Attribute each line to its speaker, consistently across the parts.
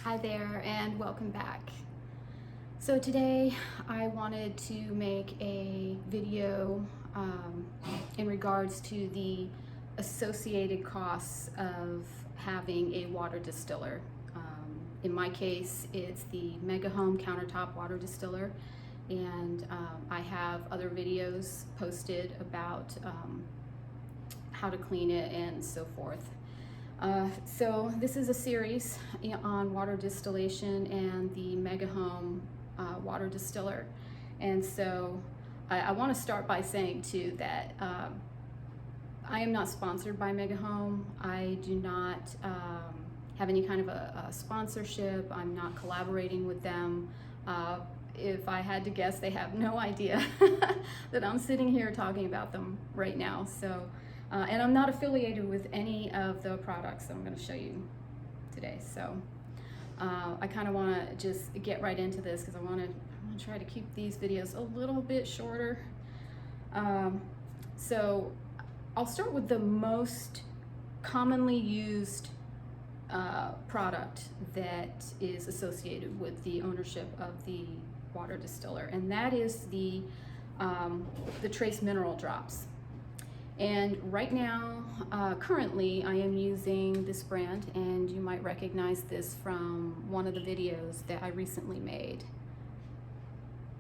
Speaker 1: Hi there and welcome back. So today I wanted to make a video in regards to the associated costs of having a water distiller. In my case, it's the Mega Home countertop water distiller, and I have other videos posted about how to clean it and so forth. So this is a series on water distillation and the Mega Home water distiller. And so I want to start by saying too that I am not sponsored by Mega Home. I do not have any kind of a sponsorship. I'm not collaborating with them. If I had to guess, they have no idea that I'm sitting here talking about them right now. So. And I'm not affiliated with any of the products that I'm going to show you today. So I kind of want to just get right into this because I want to try to keep these videos a little bit shorter. So I'll start with the most commonly used product that is associated with the ownership of the water distiller, and that is the trace mineral drops. And right now, currently, I am using this brand, and you might recognize this from one of the videos that I recently made,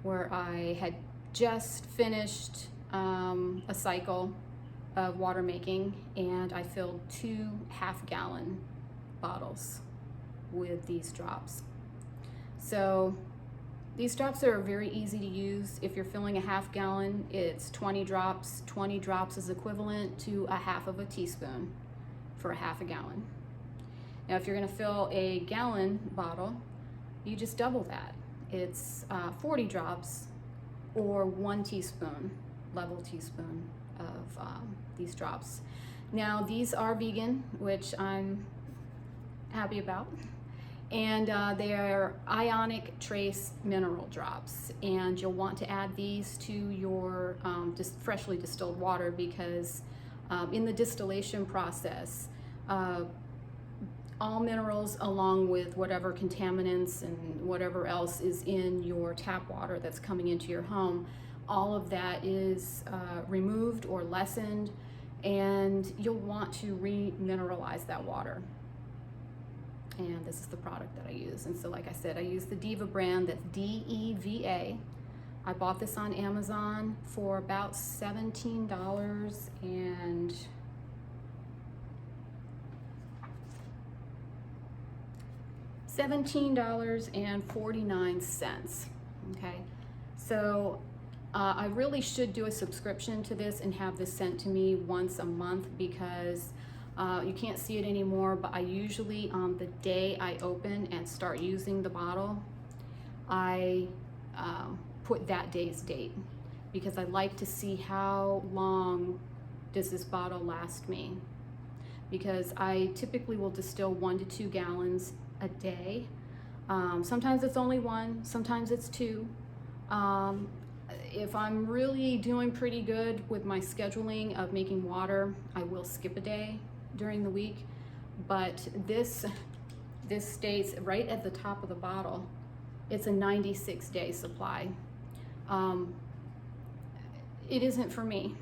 Speaker 1: where I had just finished a cycle of water making, and I filled 2 half-gallon bottles with these drops. So these drops are very easy to use. If you're filling a half-gallon, it's 20 drops. 20 drops is equivalent to a half of a teaspoon for a half a gallon. Now, if you're gonna fill a gallon bottle, you just double that. It's 40 drops or 1 teaspoon, level teaspoon of these drops. Now, these are vegan, which I'm happy about. And they are Ionic trace mineral drops, and you'll want to add these to your just freshly distilled water because in the distillation process, all minerals along with whatever contaminants and whatever else is in your tap water that's coming into your home, all of that is removed or lessened, and you'll want to re-mineralize that water. And this is the product that I use. And so, like I said, I use the DEVA brand. That's DEVA. I bought this on Amazon for about $17 and $17.49. Okay, so I really should do a subscription to this and have this sent to me once a month because you can't see it anymore, but I usually, on the day I open and start using the bottle, I put that day's date because I like to see how long does this bottle last me, because I typically will distill 1 to 2 gallons a day. Sometimes it's only 1, sometimes it's 2. If I'm really doing pretty good with my scheduling of making water, I will skip a day during the week, but this states right at the top of the bottle, it's a 96-day supply. It isn't for me,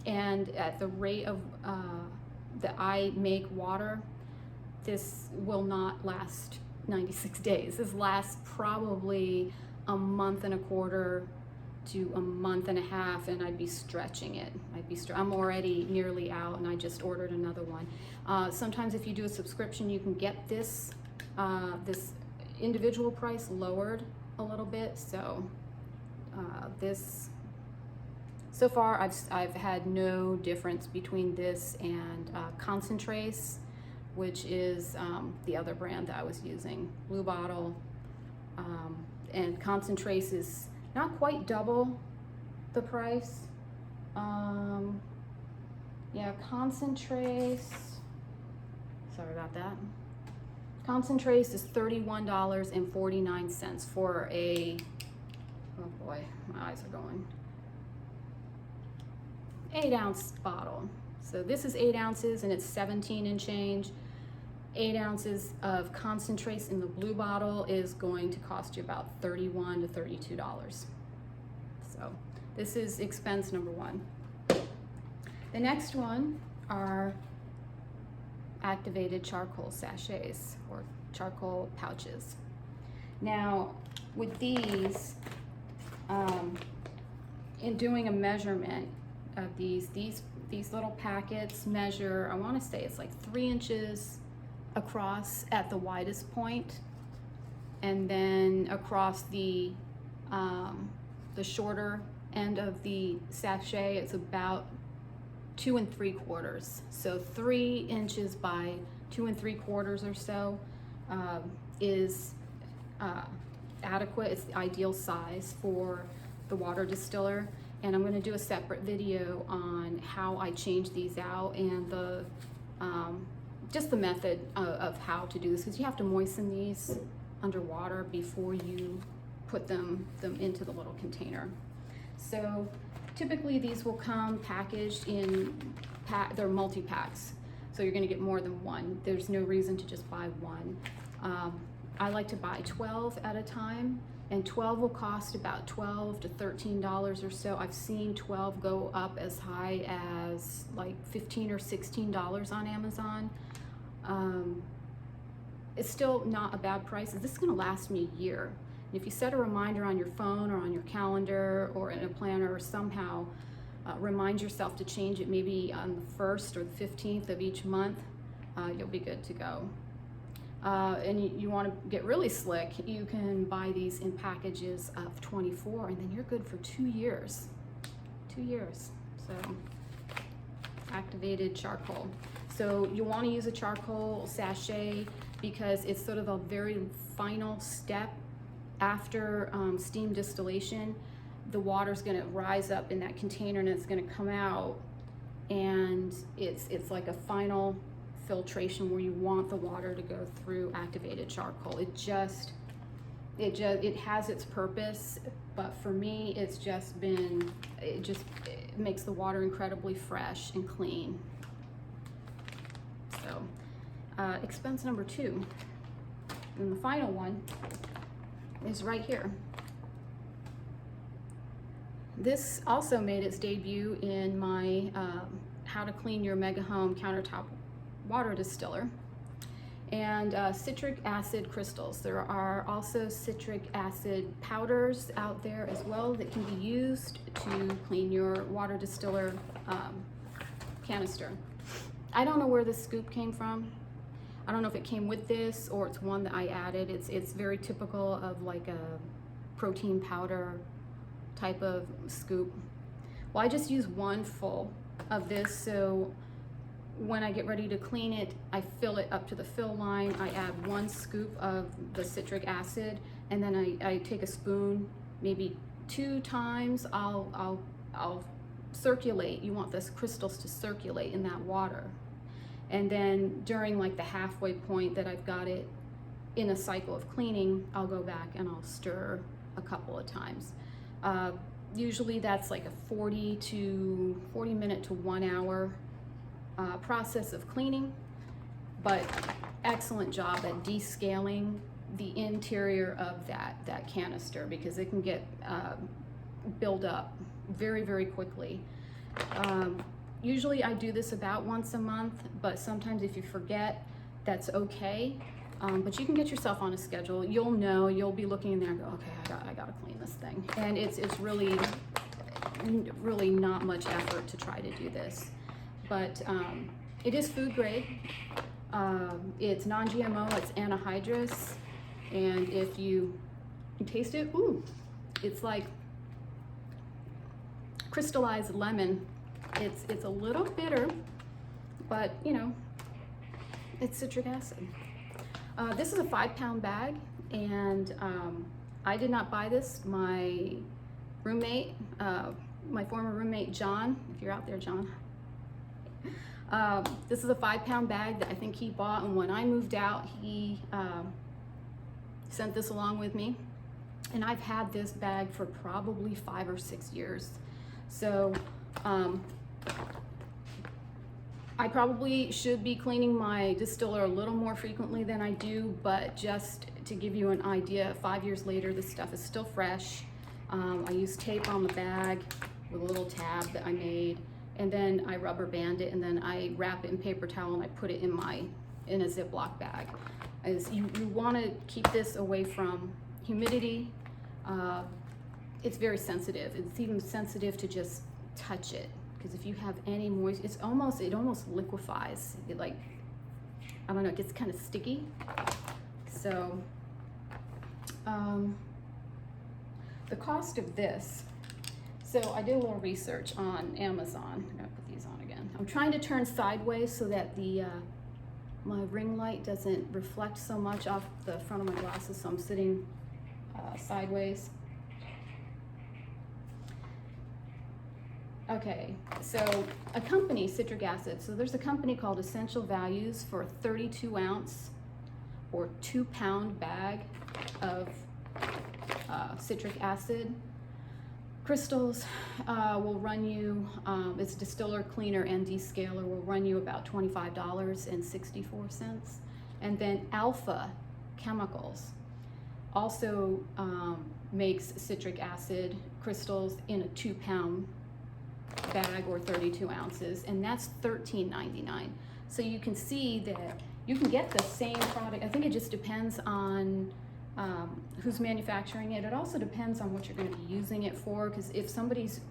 Speaker 1: and at the rate of that I make water, this will not last 96 days. This lasts probably a month and a quarter to a month and a half, and I'd be stretching it. I'm already nearly out, and I just ordered another one. Sometimes if you do a subscription, you can get this this individual price lowered a little bit. So so far I've had no difference between this and Concentrace, which is the other brand that I was using, blue bottle, and Concentrace is not quite double the price. Yeah, Concentrace, sorry about that. Concentrace is $31.49 for a, oh boy, my eyes are going, 8-ounce bottle. So this is 8 ounces and it's 17 and change. 8 ounces of Concentrace in the blue bottle is going to cost you about $31 to $32. So this is expense number one. The next one are activated charcoal sachets or charcoal pouches. Now with these, in doing a measurement of these little packets measure, I want to say it's like 3 inches across at the widest point, and then across the shorter end of the sachet it's about 2 3/4. So 3 inches by 2 3/4 or so is adequate. It's the ideal size for the water distiller, and I'm going to do a separate video on how I change these out and the just the method of how to do this, because you have to moisten these underwater before you put them into the little container. So typically these will come packaged in they're multi-packs, so you're going to get more than one. There's no reason to just buy one. I like to buy 12 at a time, and 12 will cost about $12 to $13 or so. I've seen 12 go up as high as like $15 or $16 on Amazon. It's still not a bad price. This is going to last me a year. And if you set a reminder on your phone or on your calendar or in a planner, or somehow remind yourself to change it maybe on the 1st or the 15th of each month, you'll be good to go. And you want to get really slick, you can buy these in packages of 24, and then you're good for 2 years. 2 years. So activated charcoal. So you want to use a charcoal sachet because it's sort of a very final step after steam distillation. The water's going to rise up in that container and it's going to come out, and it's like a final filtration where you want the water to go through activated charcoal. It has its purpose, but for me it makes the water incredibly fresh and clean. So expense number two, and the final one, is right here. This also made its debut in my How to Clean Your Mega Home Countertop Water Distiller, and citric acid crystals. There are also citric acid powders out there as well that can be used to clean your water distiller canister. I don't know where this scoop came from. I don't know if it came with this or it's one that I added. It's very typical of like a protein powder type of scoop. Well, I just use one full of this, so when I get ready to clean it, I fill it up to the fill line. I add 1 scoop of the citric acid, and then I take a spoon, maybe 2 times. I'll circulate. You want this crystals to circulate in that water, and then during like the halfway point that I've got it in a cycle of cleaning, I'll go back and I'll stir a couple of times. Usually that's like a 40 minute to 1 hour process of cleaning, but excellent job at descaling the interior of that canister, because it can get build up very, very quickly. Usually I do this about once a month, but sometimes if you forget, that's okay. But you can get yourself on a schedule. You'll know, you'll be looking in there and go, okay, I gotta clean this thing. And it's really not much effort to try to do this. But it is food grade. It's non-GMO, it's anhydrous, and if you taste it, ooh, it's like crystallized lemon. It's a little bitter, but you know, it's citric acid. This is a 5-pound bag, and I did not buy this. My roommate, my former roommate John, if you're out there, John, this is a 5-pound bag that I think he bought, and when I moved out, he sent this along with me, and I've had this bag for probably 5 or 6 years. So I probably should be cleaning my distiller a little more frequently than I do, but just to give you an idea, 5 years later, this stuff is still fresh. I use tape on the bag with a little tab that I made, and then I rubber band it, and then I wrap it in paper towel and I put it in a Ziploc bag. As you want to keep this away from humidity. It's very sensitive. It's even sensitive to just touch it, because if you have any moisture, it almost liquefies. It, like, I don't know, it gets kind of sticky. So the cost of this, so I did a little research on Amazon. I'm gonna put these on again. I'm trying to turn sideways so that my ring light doesn't reflect so much off the front of my glasses, so I'm sitting sideways. Okay, so a company, citric acid, so there's a company called Essential Values for a 32 ounce or 2 pound bag of citric acid. Crystals will run you, it's distiller, cleaner, and descaler, will run you about $25.64. And then Alpha Chemicals also makes citric acid crystals in a 2 pound bag or 32 ounces, and that's $13.99. So you can see that you can get the same product. I think it just depends on who's manufacturing it. It also depends on what you're going to be using it for, because if somebody's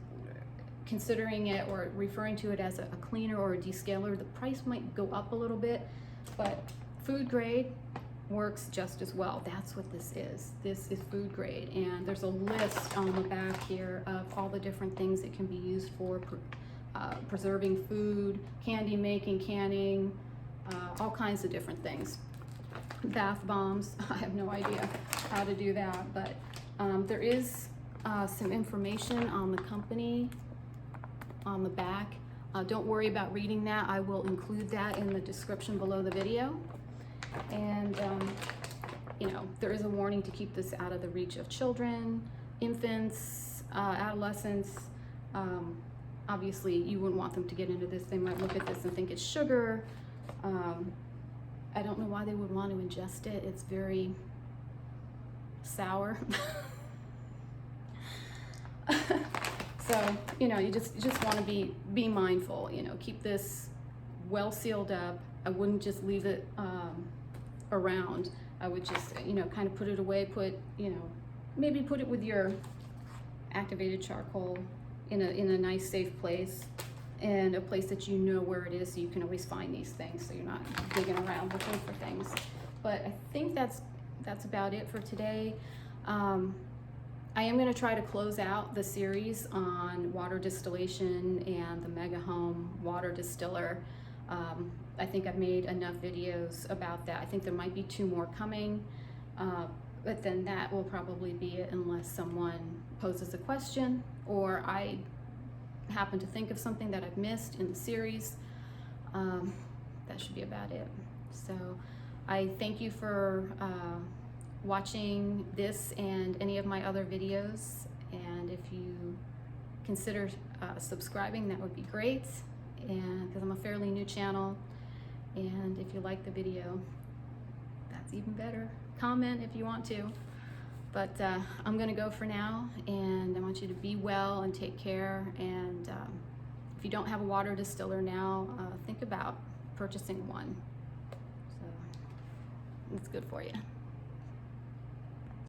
Speaker 1: considering it or referring to it as a cleaner or a descaler, the price might go up a little bit, but food grade works just as well. That's what this is. This is food grade, and there's a list on the back here of all the different things it can be used for, preserving food, candy making, canning, all kinds of different things. Bath bombs, I have no idea how to do that, but there is some information on the company on the back. Don't worry about reading that. I will include that in the description below the video. And you know, there is a warning to keep this out of the reach of children, infants, adolescents. Obviously you wouldn't want them to get into this. They might look at this and think it's sugar. I don't know why they would want to ingest it. It's very sour. So, you know, you just want to be mindful, you know, keep this well sealed up. I wouldn't just leave it around. I would just, you know, kind of put it away, you know, maybe put it with your activated charcoal in a nice safe place, and a place that you know where it is, so you can always find these things, so you're not digging around looking for things. But I think that's about it for today. I am going to try to close out the series on water distillation and the Mega Home water distiller. I think I've made enough videos about that. I think there might be 2 more coming, but then that will probably be it, unless someone poses a question or I happen to think of something that I've missed in the series. That should be about it. So I thank you for watching this and any of my other videos, and if you consider subscribing, that would be great, and because I'm a fairly new channel. And if you like the video, that's even better. Comment if you want to. But I'm gonna go for now, and I want you to be well and take care. And if you don't have a water distiller now, think about purchasing one. So it's good for you.